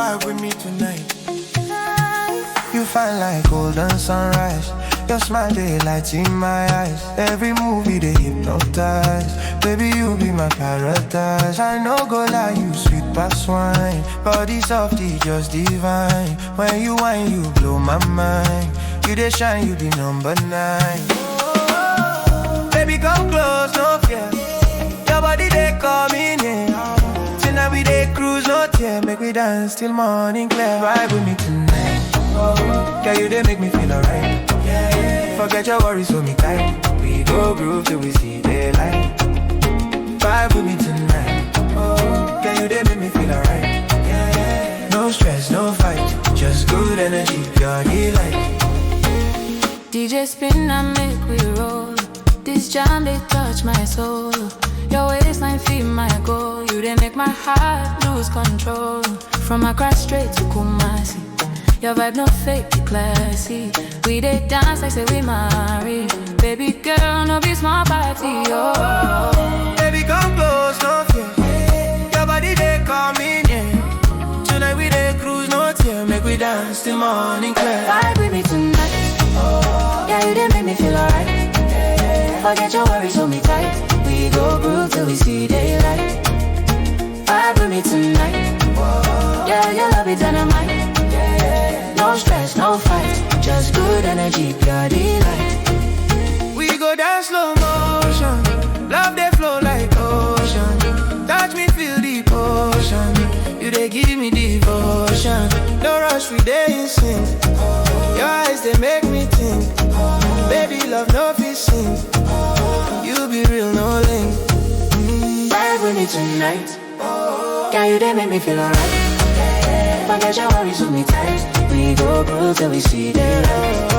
vibe with me tonight. You fine like golden sunrise. Your smile, they light in my eyes. Every movie, they hypnotize. Baby, you be my paradise. I know go lie, you sweet past wine. Body softy, just divine. When you whine, you blow my mind. You they shine, you the number 9. Baby, come close, no fear. Your body, they come in here. Tonight we they cruise, no tear. Make me dance till morning clear. Vibe with me tonight. Yeah, you they make me feel alright. Forget your worries, hold me tight. We go groove till we see daylight. Vibe with me tonight. Yeah, you they make me feel alright. No stress, no fight. Just good energy, pure delight. DJ spin and make we roll. This jam, they touch my soul. Your waistline feed my goal. You they make my heart lose control. From Accra straight to Kumasi. Your vibe no fake, be classy. We they dance like say we married. Baby girl, no be small party, oh. Baby come close, no fear. Your body they come in, yeah. Tonight we they cruise, no tear. Make we dance till morning clear. Vibe with me tonight. Yeah, you they make me feel alright. Forget your worries, hold me tight. We go groove till we see daylight. Vibe with me tonight. Yeah, your love is dynamite. No stress, no fight. Just good energy, pure delight. We go dance slow motion. Love they flow like ocean. Touch me, feel the potion. You they give me devotion. No rush, we they in sync. Your eyes they make me think. Baby love no fishing. You be real, no link. Vibe with me tonight. Yeah, you they make me feel alright. Forget your worries, hold me tight. We go groove till we see daylight.